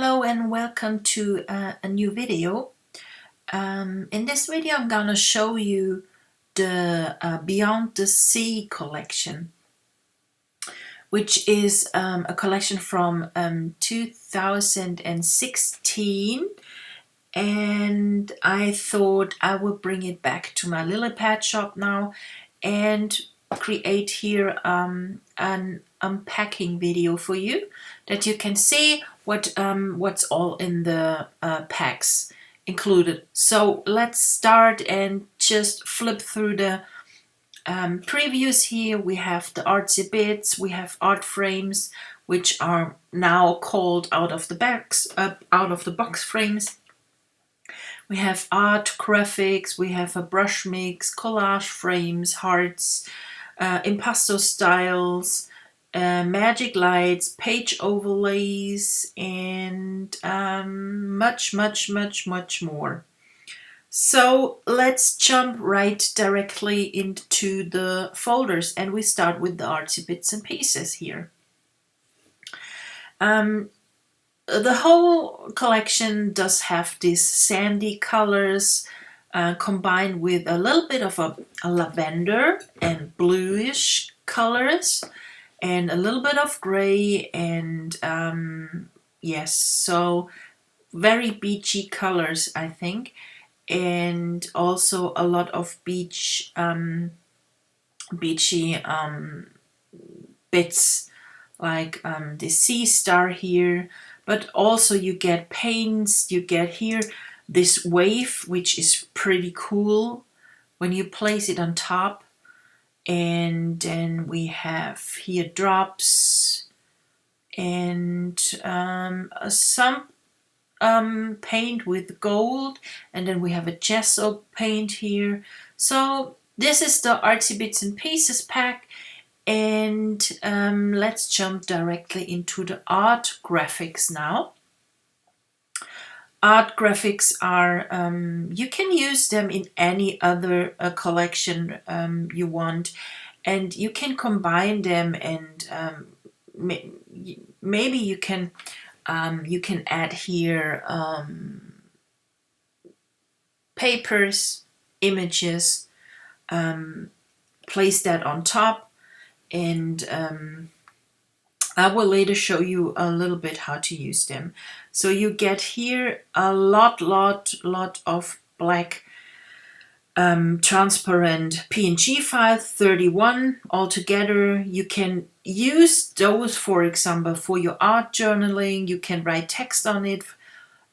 Hello and welcome to a new video. In this video I'm gonna show you the Beyond the Sea collection, which is a collection from 2016, and I thought I would bring it back to my lily pad shop now and create here an unpacking video for you, that you can see what's all in the packs included. So let's start and just flip through the previews here. We have the Arty Bits, we have art frames, which are now called out of the box frames. We have art graphics, we have a brush mix, collage frames, hearts, Impasto Styles, magic lights, page overlays, and much more. So let's jump right directly into the folders, and we start with the Arty Bits and Pieces here. The whole collection does have these sandy colors combined with a little bit of a lavender and bluish colors and a little bit of gray, and yes, so very beachy colors, I think, and also a lot of beachy bits, like the sea star here. But also you get paints, you get here this wave, which is pretty cool when you place it on top. And then we have here drops and some paint with gold, and then we have a gesso paint here. So this is the Arty Bits and Pieces pack. And let's jump directly into the art graphics now. Art graphics are, you can use them in any other collection you want, and you can combine them, and maybe you can add here papers, images, place that on top. And I will later show you a little bit how to use them. So you get here a lot of black transparent PNG files, 31 altogether. You can use those, for example, for your art journaling. You can write text on it.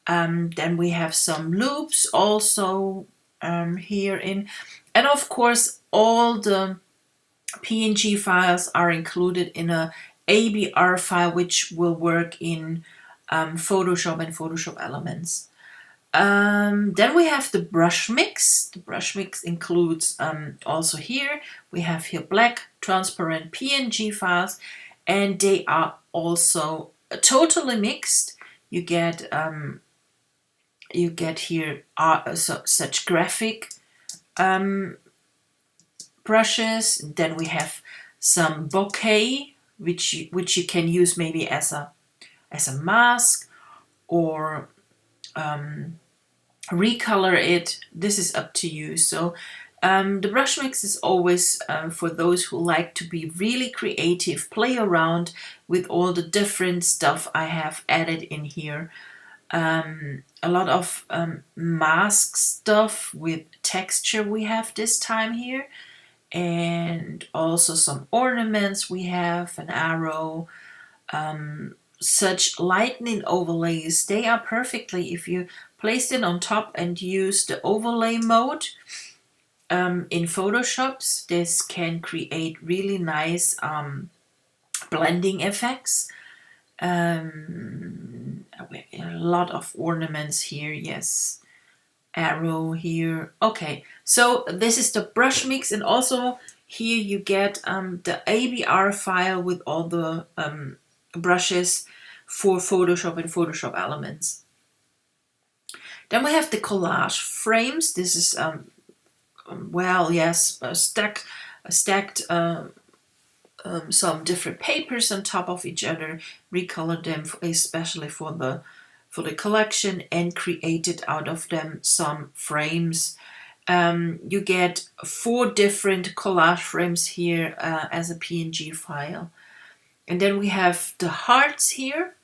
Then we have some loops also here in, and of course all the PNG files are included in a ABR file, which will work in Photoshop and Photoshop Elements. Then we have the brush mix. The brush mix includes also here, we have here black transparent PNG files, and they are also totally mixed. You get here such graphic brushes. Then we have some bokeh, which you can use maybe as a mask, or recolor it. This is up to you. So the brush mix is always for those who like to be really creative, play around with all the different stuff I have added in here. A lot of mask stuff with texture we have this time here, and also some ornaments. We have an arrow, such lightning overlays. They are perfectly, if you place it on top and use the overlay mode in Photoshops, this can create really nice blending effects. A lot of ornaments here, yes. Arrow here. Okay, so this is the brush mix, and also here you get the ABR file with all the brushes for Photoshop and Photoshop Elements. Then we have the collage frames. This is well, yes, stacked some different papers on top of each other, recolor them especially for the for the collection and created out of them some frames. You get 4 different collage frames here as a PNG file. And then we have the hearts here,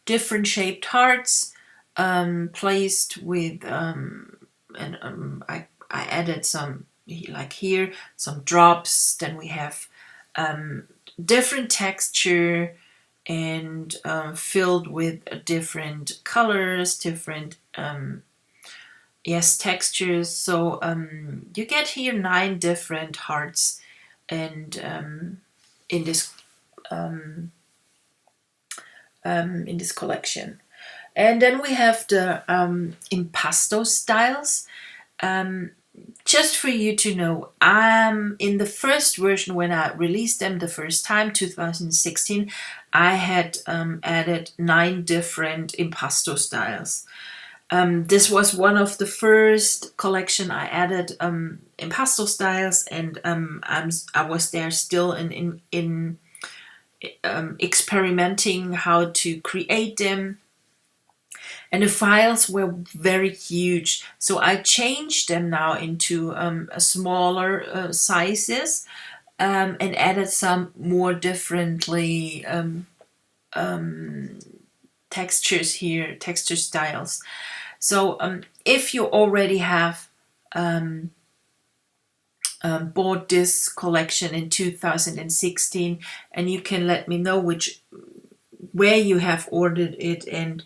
different shaped hearts placed with, I added some, like here, some drops. Then we have different texture and filled with different colors, different textures. So you get here 9 different hearts, and in this collection. And then we have the Impasto Styles. Just for you to know, in the first version, when I released them the first time, 2016, I had added 9 different Impasto styles. This was one of the first collection I added Impasto styles, and I was there still in experimenting how to create them. And the files were very huge, so I changed them now into smaller sizes and added some more differently textures here, texture styles. So if you already have bought this collection in 2016, and you can let me know where you have ordered it, and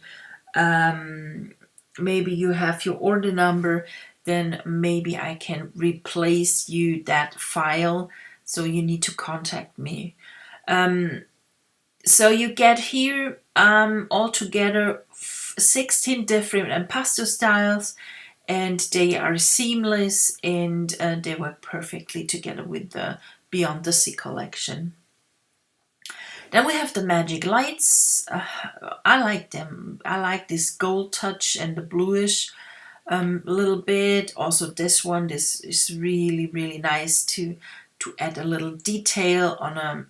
maybe you have your order number, then maybe I can replace you that file, so you need to contact me. So you get here altogether 16 different Impasto styles, and they are seamless, and they work perfectly together with the Beyond the Sea collection. Then we have the magic lights. I like them. I like this gold touch and the bluish a little bit. Also this one, this is really, really nice to add a little detail on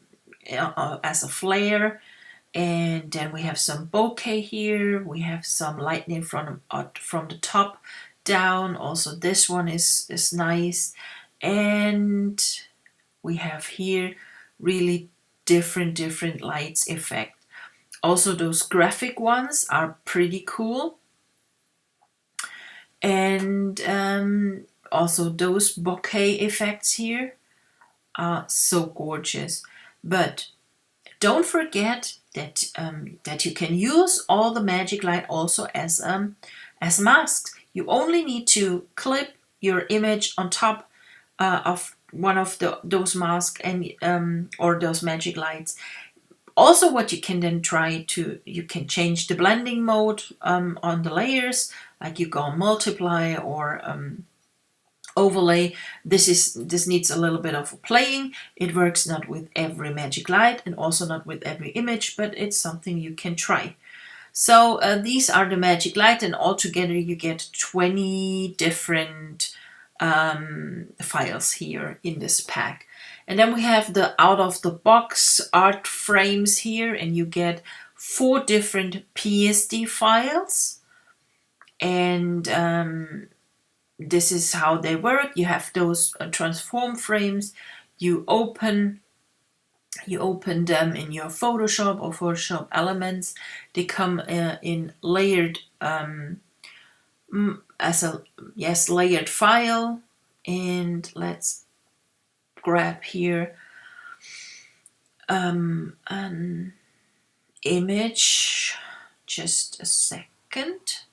as a flare. And then we have some bokeh here. We have some lightning from the top down. Also this one is nice. And we have here really different lights effect. Also those graphic ones are pretty cool. And also those bokeh effects here are so gorgeous. But don't forget that that you can use all the magic light also as masks. You only need to clip your image on top of one of those masks and or those magic lights. Also, what you can then you can change the blending mode on the layers, like you go on multiply or overlay. This needs a little bit of playing. It works not with every magic light and also not with every image, but it's something you can try. So these are the magic light, and altogether you get 20 different files here in this pack. And then we have the out-of-the-box art frames here, and you get 4 different PSD files. And this is how they work. You have those transform frames. You open them in your Photoshop or Photoshop Elements. They come in layered as a layered file. And let's grab here an image. Just a second.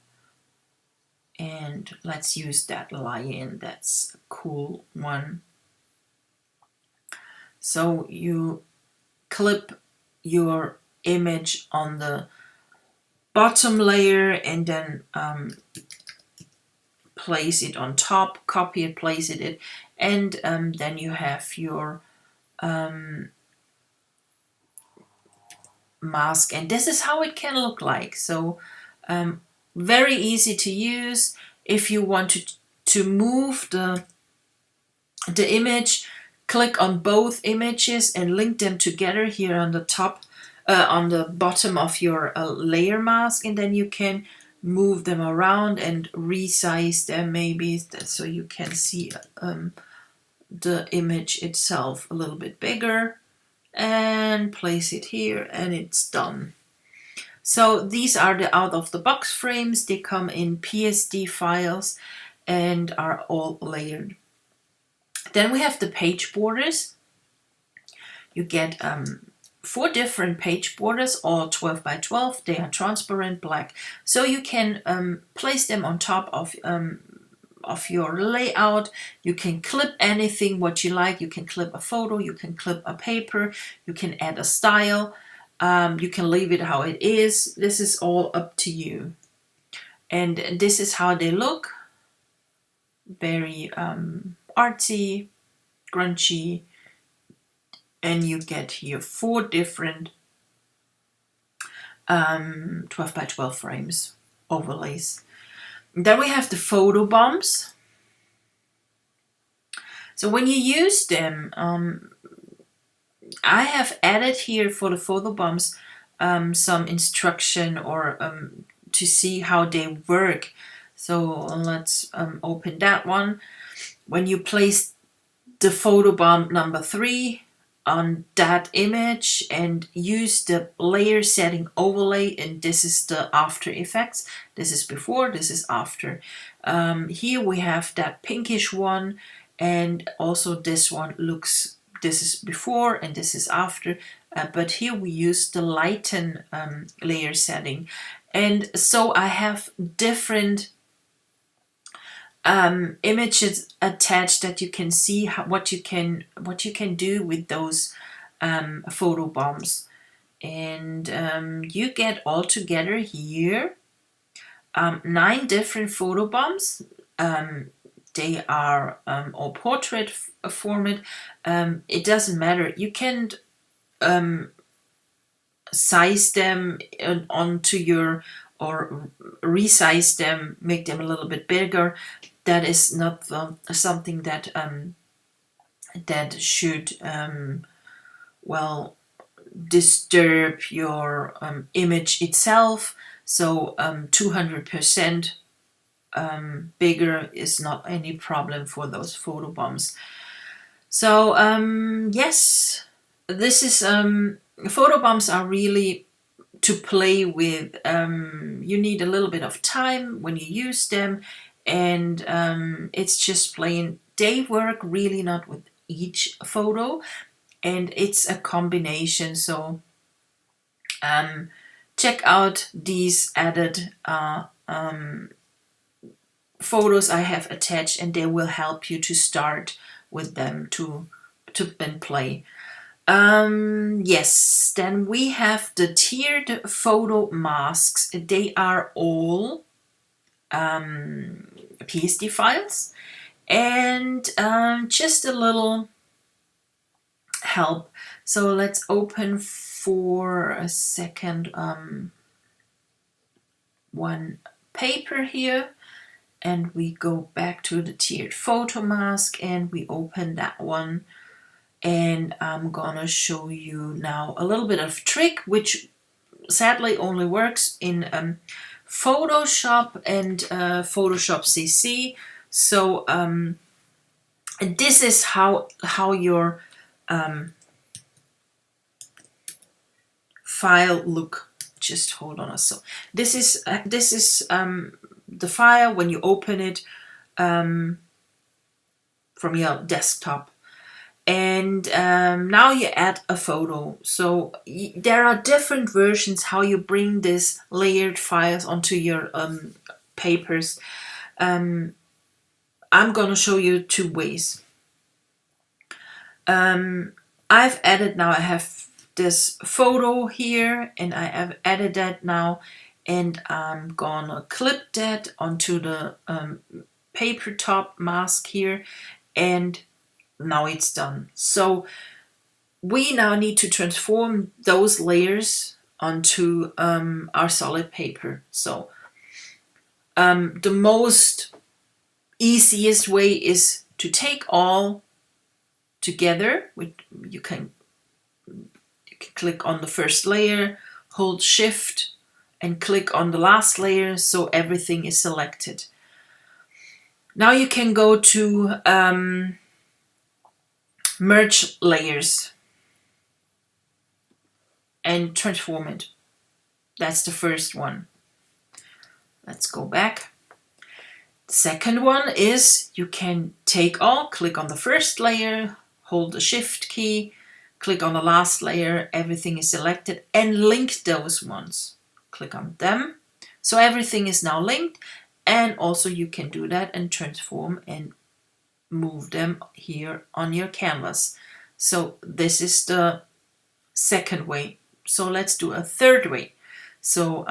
And let's use that lion. That's a cool one. So you clip your image on the bottom layer and then place it on top, copy it, place it, and then you have your mask. And this is how it can look like. So very easy to use. If you want to move the image, click on both images and link them together here on the top on the bottom of your layer mask, and then you can move them around and resize them maybe so you can see the image itself a little bit bigger, and place it here, and it's done. So these are the out-of-the-box frames. They come in PSD files and are all layered. Then we have the page borders. You get 4 different page borders, all 12 by 12. They are transparent black, so you can place them on top of your layout. You can clip anything what you like. You can clip a photo, you can clip a paper, you can add a style, you can leave it how it is. This is all up to you. And this is how they look. Very artsy, grungy, and you get here 4 different 12 by 12 frames overlays. Then we have the photo bombs. So when you use them, I have added here for the photo bombs some instruction or to see how they work. So let's open that one. When you place the photo bomb number 3 on that image and use the layer setting overlay, and this is the After Effects. This is before, this is after. Here we have that pinkish one, and also this one looks, this is before and this is after, but here we use the lighten layer setting. And so I have different images attached that you can see what you can do with those photo bombs. And you get all together here 9 different photo bombs. They are all portrait format. It doesn't matter. You can size them onto your, or resize them, make them a little bit bigger. That is not something that that should well disturb your image itself. So 200% bigger is not any problem for those photo bombs. So yes, this is photo bombs are really to play with. You need a little bit of time when you use them, and it's just plain, they work really not with each photo, and it's a combination. So check out these added photos I have attached, and they will help you to start with them to then play. Yes, then we have the tiered photo masks. They are all PSD files, and just a little help. So let's open for a second one paper here, and we go back to the tiered photo mask, and we open that one. And I'm gonna show you now a little bit of trick, which sadly only works in Photoshop and Photoshop CC. So this is how your file look. Just hold on. So this is the file when you open it from your desktop. And now you add a photo. So there are different versions how you bring this layered files onto your papers. I'm gonna show you 2 ways. I've added, now I have this photo here, and I have added that now, and I'm gonna clip that onto the paper top mask here, and now it's done. So we now need to transform those layers onto our solid paper. So the most easiest way is to take all together. You can can click on the first layer, hold Shift, and click on the last layer so everything is selected. Now you can go to merge layers and transform it. That's the first one. Let's go back. Second one is you can take all, click on the first layer, hold the Shift key, click on the last layer, everything is selected, and link those ones. Click on them. So everything is now linked, and also you can do that and transform and move them here on your canvas. So this is the second way. So let's do a third way. So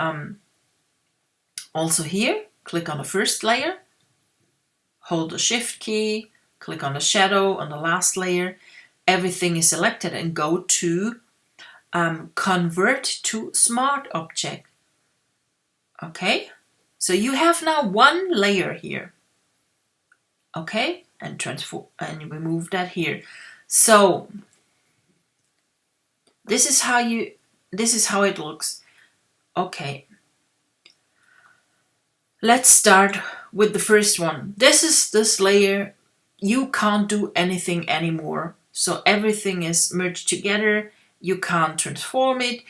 also here, click on the first layer, hold the Shift key, click on the shadow on the last layer, everything is selected, and go to convert to smart object. Okay, so you have now one layer here. Okay, and transform and remove that here. So this is how it looks. Okay, let's start with the first one. This is this layer. You can't do anything anymore. So everything is merged together. You can't transform it.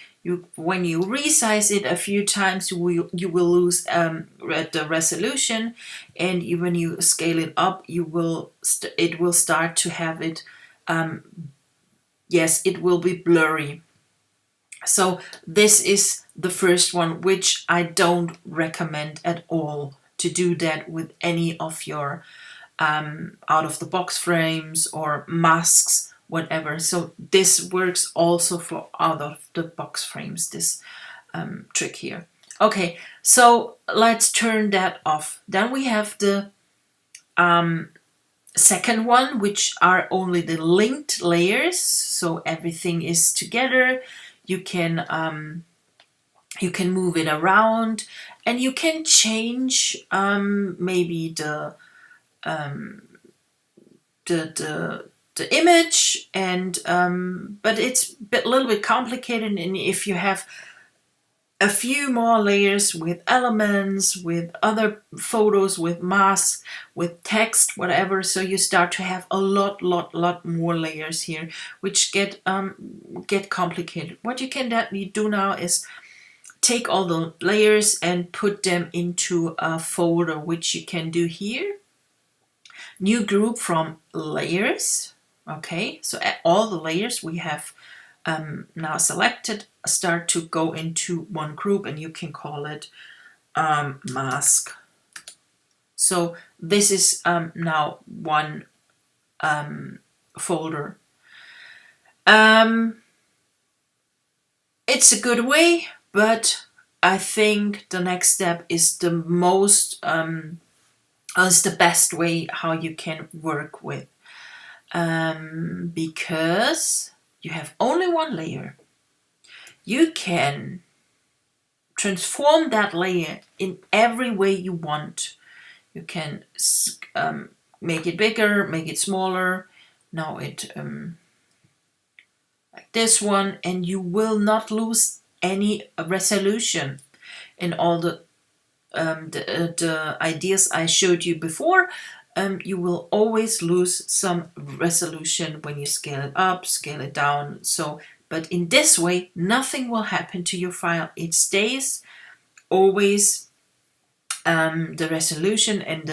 When you resize it a few times, you will lose the resolution, and when you scale it up, it will start to have it. Yes, it will be blurry. So this is the first one, which I don't recommend at all to do that with any of your out-of-the-box frames or masks, whatever. So this works also for out-of-the-box frames, this trick here. Okay, so let's turn that off. Then we have the second one, which are only the linked layers. So everything is together. You can move it around, and you can change maybe the image, and but it's a little bit complicated. And if you have a few more layers with elements, with other photos, with masks, with text, whatever, so you start to have a lot more layers here, which get complicated. What you can do now is take all the layers and put them into a folder, which you can do here. New group from layers. Okay, so all the layers we have now selected start to go into one group, and you can call it mask. So this is now one folder. It's a good way, but I think the next step is the most is the best way how you can work with, because you have only one layer. You can transform that layer in every way you want. You can make it bigger, make it smaller. Now it like this one, and you will not lose any resolution in all the ideas I showed you before. You will always lose some resolution when you scale it up, scale it down. So, but in this way, nothing will happen to your file. It stays always the resolution, and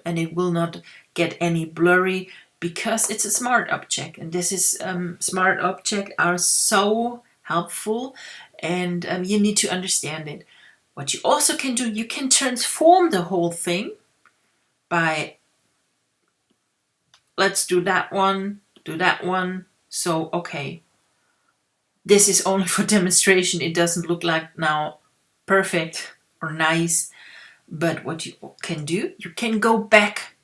it will not get any blurry, because it's a smart object. And this is smart objects are so helpful, and you need to understand it. What you also can do, you can transform the whole thing by, let's do that one, do that one. So, okay, this is only for demonstration. It doesn't look like now perfect or nice, but what you can do, you can go back.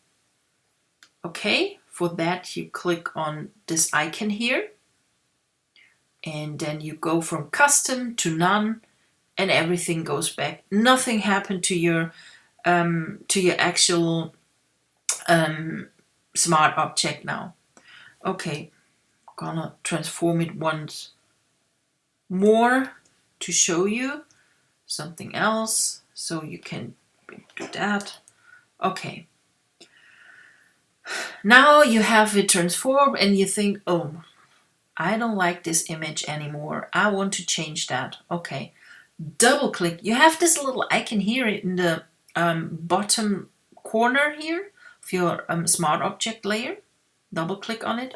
Okay, for that you click on this icon here, and then you go from custom to none, and everything goes back. Nothing happened to your actual smart object now. Okay, gonna transform it once more to show you something else, so you can do that. Okay. Now you have it transformed and you think, oh, I don't like this image anymore. I want to change that. Okay. Double click. You have this little icon here in the bottom corner here of your smart object layer. Double click on it.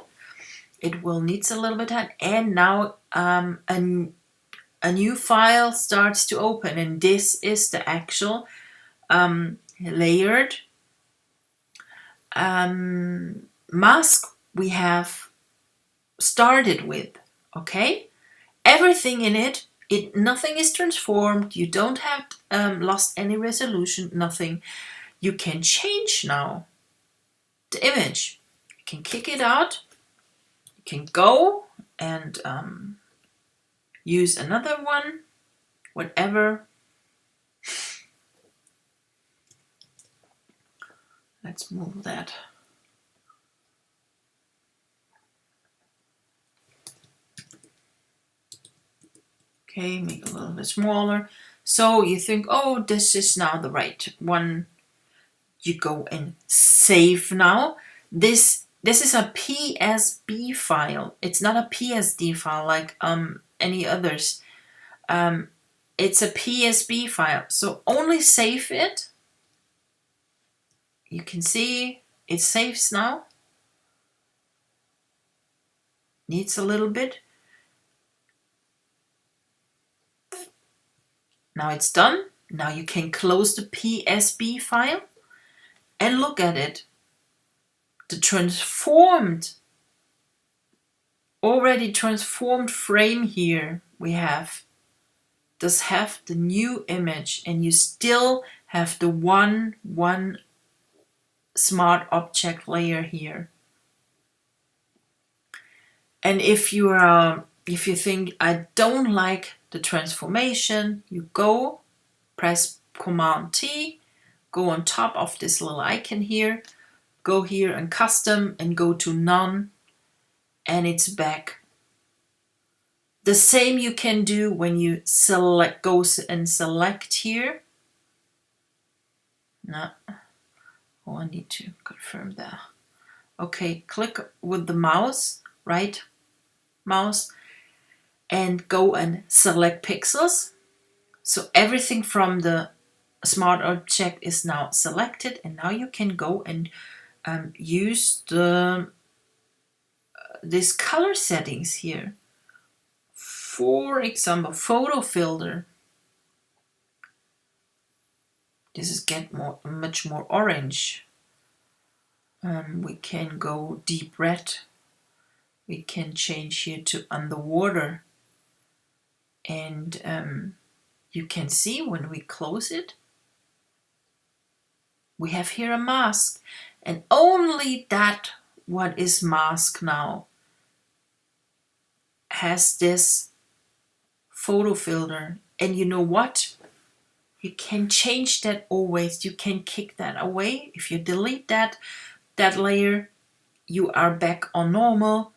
It will need a little bit of time. And now a new file starts to open, and this is the actual layered mask we have started with. Okay, everything in it, nothing is transformed. You don't have lost any resolution, nothing. You can change now the image. You can kick it out. You can go and use another one, whatever. Let's move that. Okay, make it a little bit smaller. So you think, oh, this is now the right one. You go and save now. This is a PSB file. It's not a PSD file like any others. It's a PSB file. So only save it. You can see it saves now. Needs a little bit. Now it's done. Now you can close the PSB file and look at it. The already transformed frame here we have does have the new image, and you still have the one smart object layer here. And if you think I don't like the transformation, you go press Command T, go on top of this little icon here, go here and custom and go to none, and it's back. The same you can do when you go and select here. No. Oh, I need to confirm that. Okay, click with the mouse, right mouse, and go and select pixels. So everything from the smart object is now selected, and now you can go and use these color settings here. For example, photo filter. This is much more orange. We can go deep red. We can change here to underwater. And you can see when we close it, we have here a mask. And only that what is masked now has this photo filter. And you know what? You can change that always. You can kick that away. If you delete that layer, you are back on normal.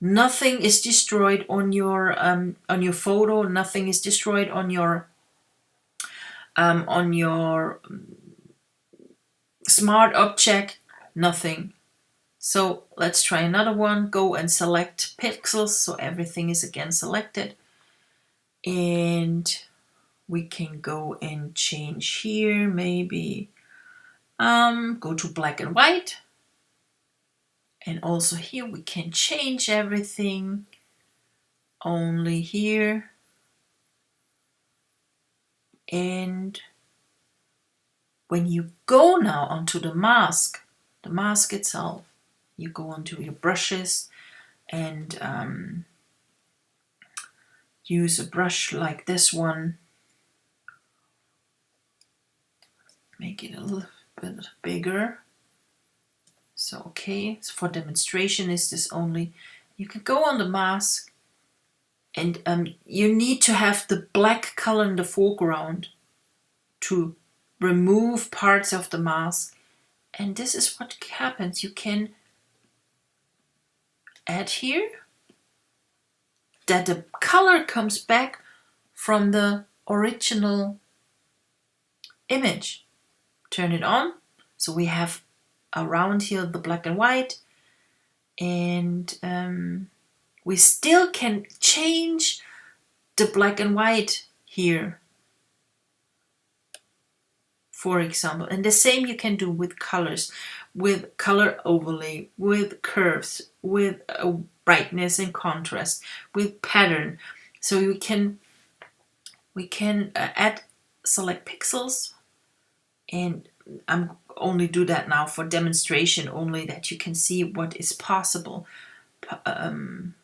Nothing is destroyed on your photo. Nothing is destroyed on your smart object. Nothing. So let's try another one. Go and select pixels, so everything is again selected. And we can go and change here, maybe go to black and white. And also here we can change everything. Only here. And when you go now onto the mask itself, you go onto your brushes and use a brush like this one. Make it a little bit bigger. So okay, so for demonstration is this only. You can go on the mask, and you need to have the black color in the foreground to remove parts of the mask. And this is what happens. You can add here that the color comes back from the original image. Turn it on. So we have around here the black and white, and we still can change the black and white here, for example. And the same you can do with colors, with color overlay, with curves, with brightness and contrast, with pattern. So we can add select pixels, and I'm only do that now for demonstration only, that you can see what is possible.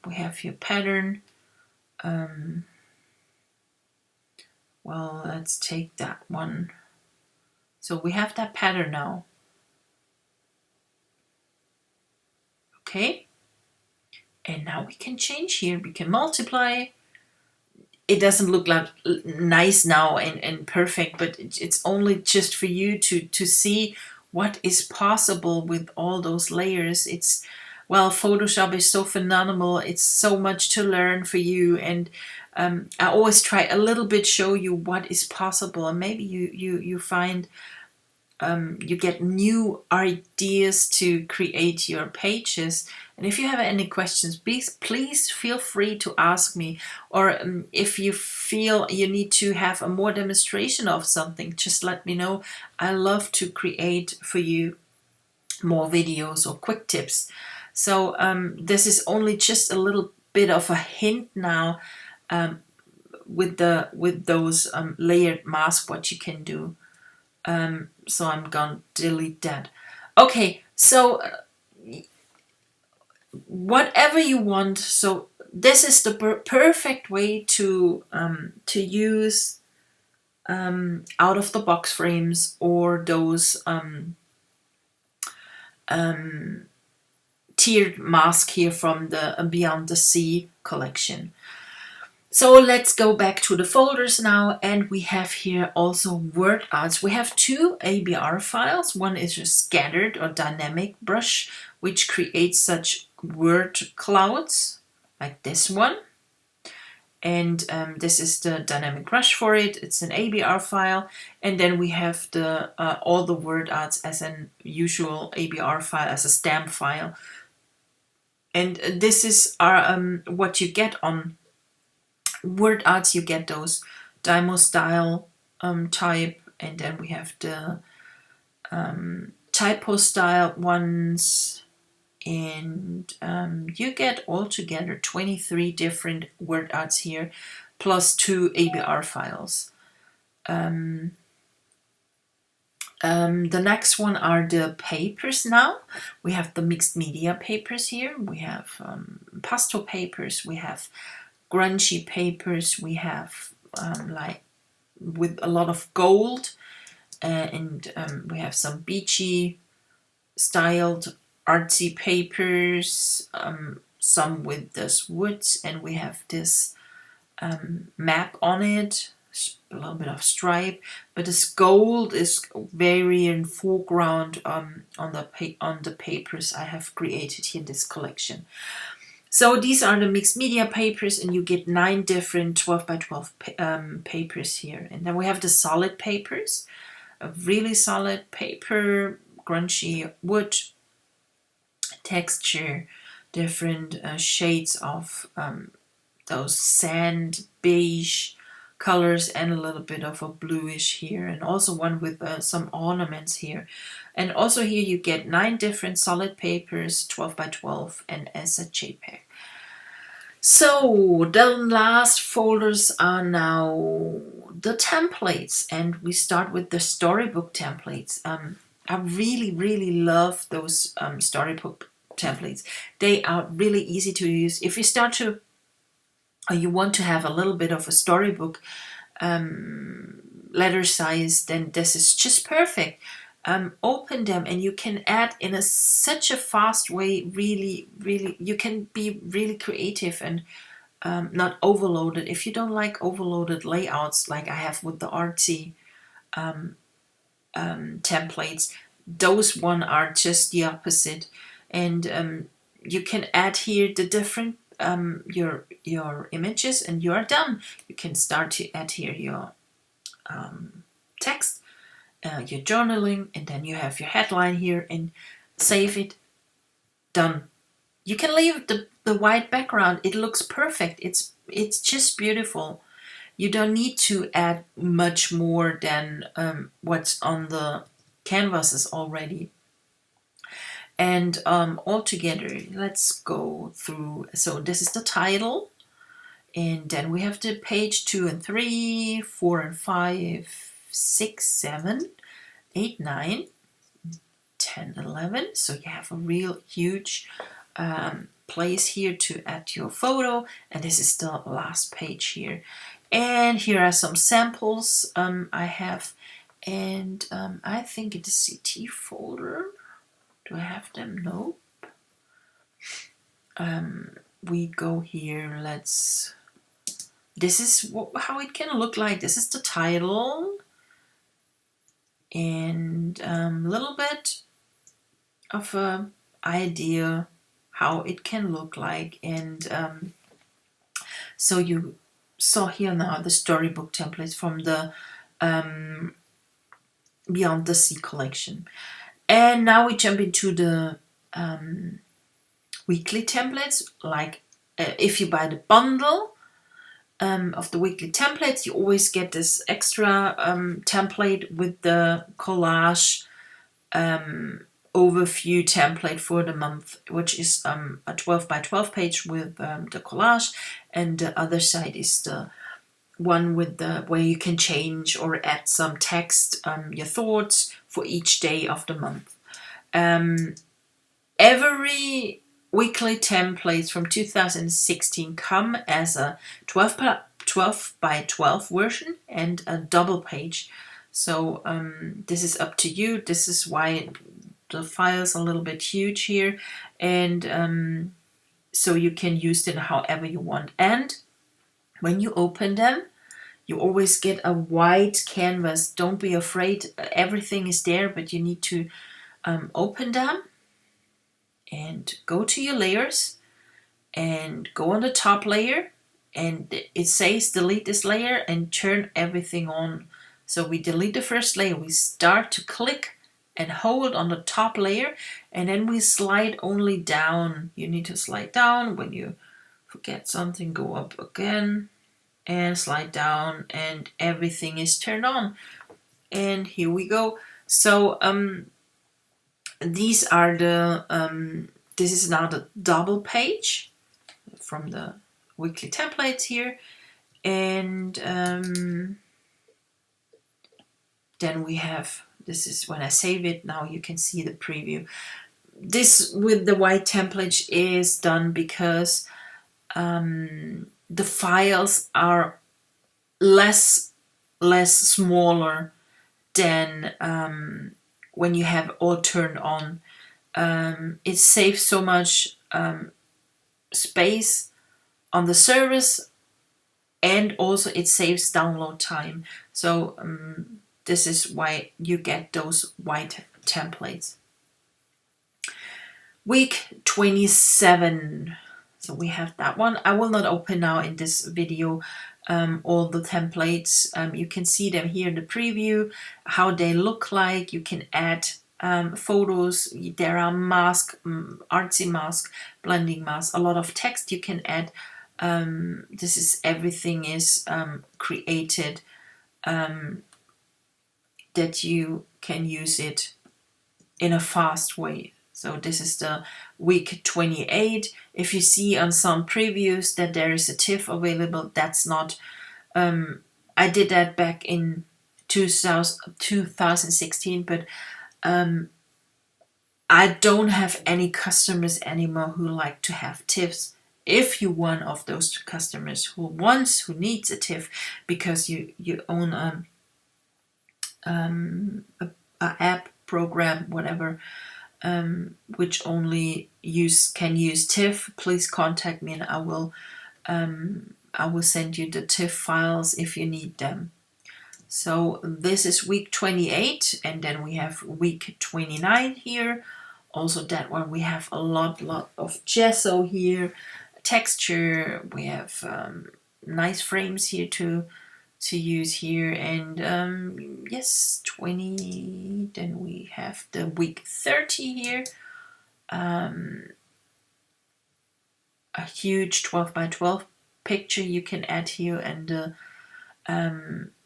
We have here pattern. Well, let's take that one. So we have that pattern now. Okay. And now we can change here. We can multiply. It doesn't look like nice now and perfect, but it's only just for you to see what is possible with all those layers. It's, well, Photoshop is so phenomenal. It's so much to learn for you, and I always try a little bit show you what is possible, and maybe you find you get new ideas to create your pages. And if you have any questions, please feel free to ask me, or if you feel you need to have a more demonstration of something, just let me know. I love to create for you more videos or quick tips. So this is only just a little bit of a hint now with those layered masks, what you can do. So I'm gonna delete that. Okay, so whatever you want. So this is the perfect way to use out of the box frames, or those tiered mask here from the Beyond the Sea collection. So let's go back to the folders now, and we have here also word arts. We have two ABR files. One is a scattered or dynamic brush, which creates such word clouds like this one. And this is the dynamic brush for it. It's an ABR file. And then we have the all the word arts as an usual ABR file, as a stamp file. And this is our what you get on word arts. You get those Dymo style type, and then we have the typo style ones, and you get altogether 23 different word arts here, plus 2 ABR files. The next one are the papers now. We have the mixed media papers here. We have pastel papers, we have grungy papers, we have like with a lot of gold, and we have some beachy styled artsy papers, some with this woods, and we have this map on it, a little bit of stripe, but this gold is very in foreground on the papers I have created here in this collection. So these are the mixed media papers, and you get 9 different 12 by 12 papers here. And then we have the solid papers, a really solid paper, grungy wood texture, different shades of those sand beige colors, and a little bit of a bluish here, and also one with some ornaments here. And also here you get 9 different solid papers, 12 by 12, and as a JPEG. So the last folders are now the templates, and we start with the storybook templates. I really love those storybook templates. They are really easy to use. If you start to, or you want to have a little bit of a storybook letter size, then this is just perfect. Open them, and you can add in such a fast way. Really, you can be really creative and not overloaded. If you don't like overloaded layouts like I have with the Arty templates, those one are just the opposite. And you can add here the different your images, and you are done. You can start to add here your text, your journaling, and then you have your headline here, and save it. Done. You can leave the white background. It looks perfect. It's just beautiful. You don't need to add much more than what's on the canvases already. And altogether, let's go through. So this is the title, and then we have the page 2 and 3, 4 and 5, 6, 7, 8, 9, 10, 11. So you have a real huge place here to add your photo, and this is the last page here. And here are some samples I have, and I think it's a CT folder. Do I have them? No. We go here. This is how it can look like. This is the title, and a little bit of a idea how it can look like. And so you saw here now the storybook templates from the Beyond the Sea collection. And now we jump into the weekly templates. Like if you buy the bundle of the weekly templates, you always get this extra template with the collage overview template for the month, which is a 12 by 12 page with the collage, and the other side is the one with the where you can change or add some text, your thoughts for each day of the month. Every weekly templates from 2016 come as a 12 by 12 version and a double page. So this is up to you. This is why the file's a little bit huge here, and so you can use them however you want. And when you open them, you always get a white canvas. Don't be afraid, everything is there, but you need to open them and go to your layers and go on the top layer, and it says delete this layer and turn everything on. So we delete the first layer, we start to click and hold on the top layer, and then we slide only down. You need to slide down. When you forget something, go up again and slide down, and everything is turned on. And here we go. So these are the this is now the double page from the weekly templates here, and then we have, this is when I save it. Now you can see the preview. This with the white template is done because the files are less smaller than when you have all turned on. It saves so much space on the service, and also it saves download time. So this is why you get those white templates. Week 27. So we have that one. I will not open now in this video all the templates. You can see them here in the preview, how they look like. You can add photos. There are mask, artsy mask, blending mask, a lot of text you can add. This is, everything is created that you can use it in a fast way. So this is the week 28. If you see on some previews that there is a TIFF available, that's not, I did that back in 2016, but I don't have any customers anymore who like to have TIFFs. If you're one of those customers who needs a TIFF because you own a app, program, whatever, which only can use TIFF, please contact me, and I will send you the TIFF files if you need them. So this is week 28, and then we have week 29 here. Also that one we have a lot of gesso here, texture. We have nice frames here to use here, and yes, 20. Then we have the week 30 here. A huge 12 by 12 picture you can add here, and the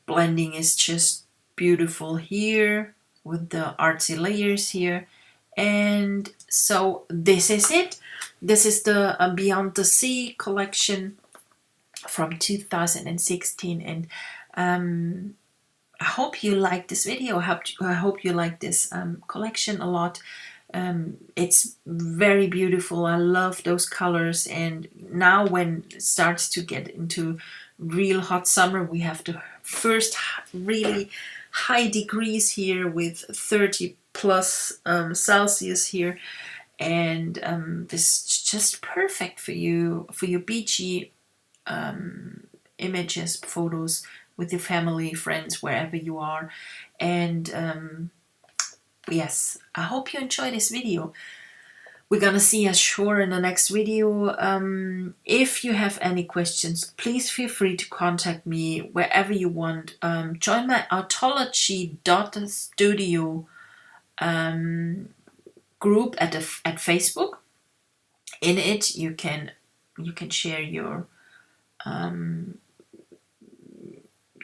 blending is just beautiful here with the artsy layers here. And so this is it. This is the Beyond the Sea collection from 2016, and I hope you like this video. I hope you like this collection a lot. It's very beautiful. I love those colors, and now when it starts to get into real hot summer, we have the first really high degrees here with 30 plus Celsius here, and this is just perfect for you, for your beachy images, photos with your family, friends, wherever you are. And yes, I hope you enjoy this video. We're gonna see us sure in the next video. If you have any questions, please feel free to contact me wherever you want. Join my artology.studio group at Facebook. In it, you can share your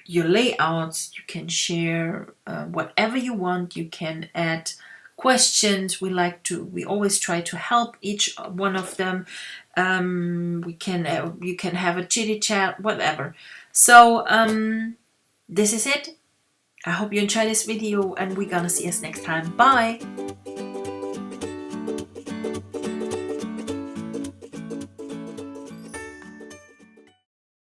layouts. You can share whatever you want. You can add questions. We always try to help each one of them. You can have a chitty chat, whatever. So this is it. I hope you enjoy this video, and we're gonna see us next time. Bye.